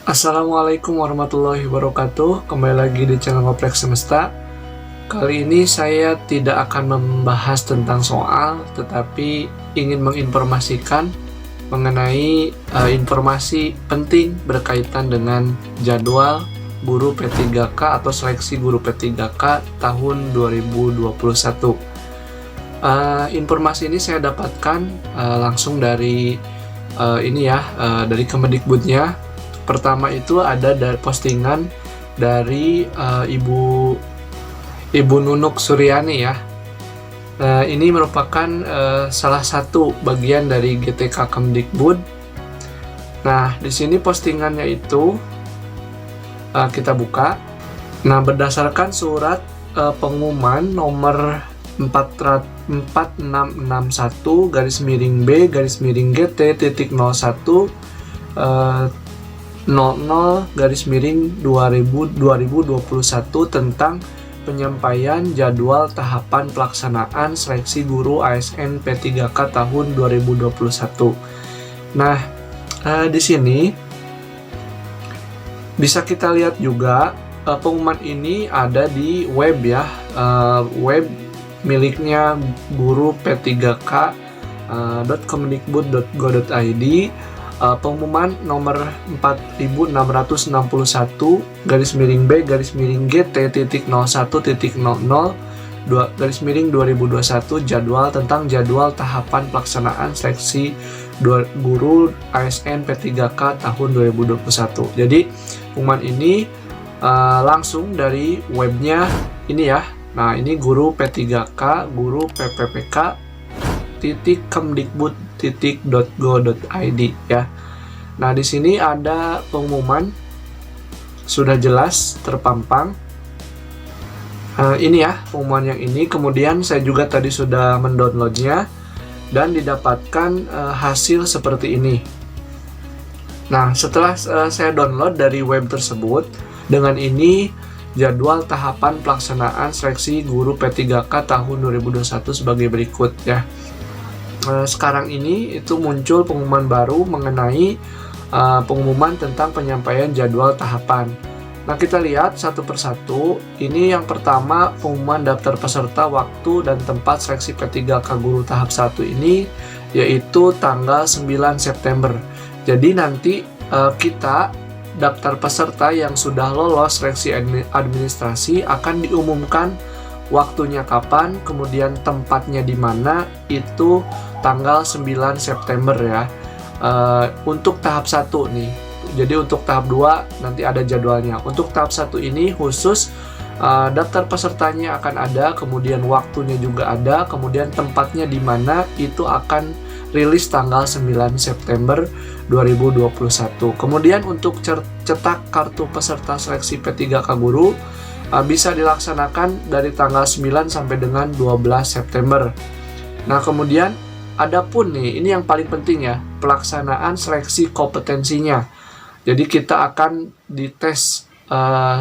Assalamualaikum warahmatullahi wabarakatuh. Kembali lagi di channel Ngoprek Semesta. Kali ini saya tidak akan membahas tentang soal, tetapi ingin menginformasikan mengenai informasi penting berkaitan dengan jadwal guru P3K atau seleksi guru P3K tahun 2021. Informasi ini saya dapatkan langsung dari dari Kemendikbudnya. Pertama itu ada dari postingan dari Ibu Nunuk Suryani ya. Ini merupakan salah satu bagian dari GTK Kemdikbud. Nah, di sini postingannya itu kita buka. Nah, berdasarkan surat pengumuman nomor 4661 B/GT.01 00/2021 tentang penyampaian jadwal tahapan pelaksanaan seleksi guru ASN P3K tahun 2021. Nah, di sini bisa kita lihat juga pengumuman ini ada di web ya, web miliknya guru P3K .kemendikbud.go.id. Pengumuman nomor 4661 B/GT.01.00/2021 tentang jadwal tahapan pelaksanaan seleksi guru ASN P3K tahun 2021. Jadi pengumuman ini langsung dari webnya ini ya. Nah, ini guru P3K, guru PPPK .kemdikbud.go.id ya. Nah, di sini ada pengumuman sudah jelas terpampang. Ini ya pengumuman yang ini. Kemudian saya juga tadi sudah mendownloadnya dan didapatkan hasil seperti ini. Nah, setelah saya download dari web tersebut, dengan ini jadwal tahapan pelaksanaan seleksi guru P3K tahun 2021 sebagai berikut ya. Sekarang ini itu muncul pengumuman baru mengenai pengumuman tentang penyampaian jadwal tahapan. Nah, kita lihat satu persatu. Ini yang pertama, pengumuman daftar peserta waktu dan tempat seleksi P3K guru tahap 1 ini yaitu tanggal 9 September. Jadi nanti kita daftar peserta yang sudah lolos seleksi administrasi akan diumumkan waktunya kapan, kemudian tempatnya di mana, itu tanggal 9 September ya. Untuk tahap 1 nih. Jadi untuk tahap 2 nanti ada jadwalnya. Untuk tahap 1 ini khusus daftar pesertanya akan ada, kemudian waktunya juga ada, kemudian tempatnya di mana itu akan rilis tanggal 9 September 2021. Kemudian untuk cetak kartu peserta seleksi P3K guru bisa dilaksanakan dari tanggal 9 sampai dengan 12 September. Nah, kemudian ada pun nih, ini yang paling penting ya, pelaksanaan seleksi kompetensinya. Jadi kita akan dites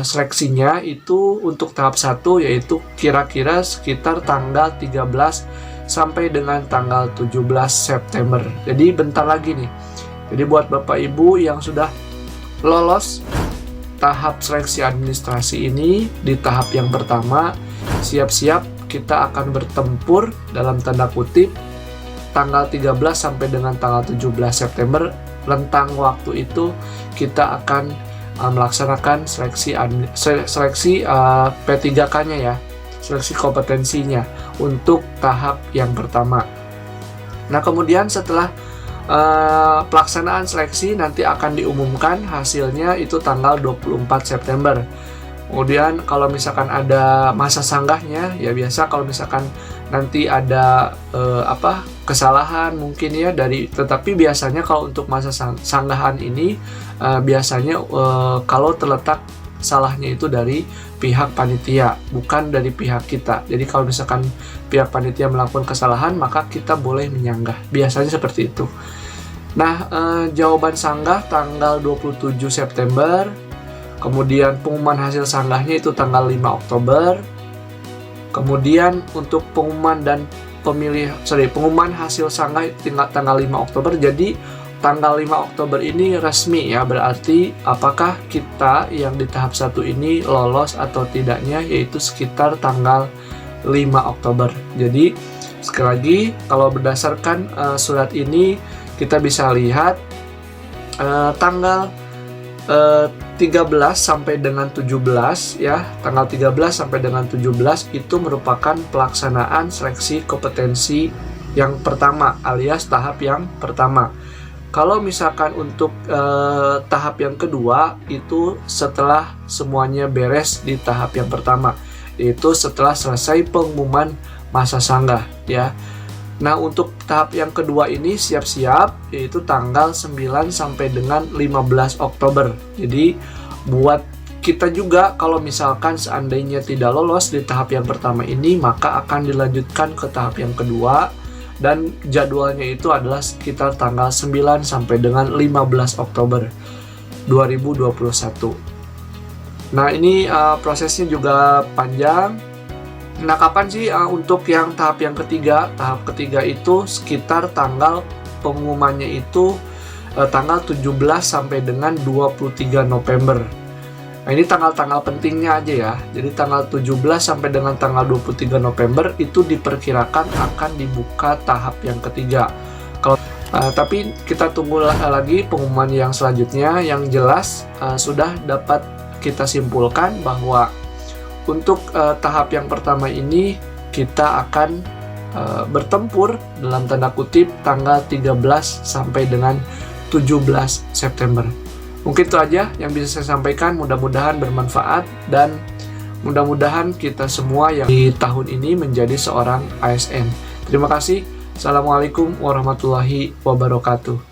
seleksinya itu untuk tahap 1 yaitu kira-kira sekitar tanggal 13 sampai dengan tanggal 17 September. Jadi bentar lagi nih. Jadi buat Bapak Ibu yang sudah lolos tahap seleksi administrasi ini di tahap yang pertama, siap-siap kita akan bertempur dalam tanda kutip tanggal 13 sampai dengan tanggal 17 September. Rentang waktu itu kita akan melaksanakan seleksi P3K-nya ya, seleksi kompetensinya untuk tahap yang pertama. Nah, kemudian setelah pelaksanaan seleksi nanti akan diumumkan hasilnya itu tanggal 24 September. Kemudian kalau misalkan ada masa sanggahnya ya, biasa kalau misalkan nanti ada kesalahan mungkin ya tetapi biasanya kalau untuk masa sanggahan ini biasanya kalau terletak salahnya itu dari pihak panitia, bukan dari pihak kita. Jadi kalau misalkan pihak panitia melakukan kesalahan, maka kita boleh menyanggah. Biasanya seperti itu. Nah, jawaban sanggah tanggal 27 September. Kemudian pengumuman hasil sanggahnya itu tanggal 5 Oktober. Kemudian untuk pengumuman hasil sanggah tanggal 5 Oktober. Jadi tanggal 5 Oktober ini resmi ya, berarti apakah kita yang di tahap 1 ini lolos atau tidaknya, yaitu sekitar tanggal 5 Oktober. Jadi sekali lagi, kalau berdasarkan surat ini kita bisa lihat tanggal 13 sampai dengan 17 ya, tanggal 13 sampai dengan 17 itu merupakan pelaksanaan seleksi kompetensi yang pertama alias tahap yang pertama. Kalau misalkan untuk tahap yang kedua itu setelah semuanya beres di tahap yang pertama, yaitu setelah selesai pengumuman masa sanggah ya. Nah, untuk tahap yang kedua ini siap-siap, yaitu tanggal 9 sampai dengan 15 Oktober. Jadi buat kita juga, kalau misalkan seandainya tidak lolos di tahap yang pertama ini, maka akan dilanjutkan ke tahap yang kedua, dan jadwalnya itu adalah sekitar tanggal 9 sampai dengan 15 Oktober 2021. Nah, ini prosesnya juga panjang. Nah, kapan sih untuk yang tahap yang ketiga? Tahap ketiga itu sekitar tanggal pengumumannya itu tanggal 17 sampai dengan 23 November. Nah, ini tanggal-tanggal pentingnya aja ya. Jadi tanggal 17 sampai dengan tanggal 23 November itu diperkirakan akan dibuka tahap yang ketiga. Tapi kita tunggu lagi pengumuman yang selanjutnya. Yang jelas sudah dapat kita simpulkan bahwa untuk tahap yang pertama ini kita akan bertempur dalam tanda kutip tanggal 13 sampai dengan 17 September. Mungkin itu aja yang bisa saya sampaikan, mudah-mudahan bermanfaat dan mudah-mudahan kita semua yang di tahun ini menjadi seorang ASN. Terima kasih. Assalamualaikum warahmatullahi wabarakatuh.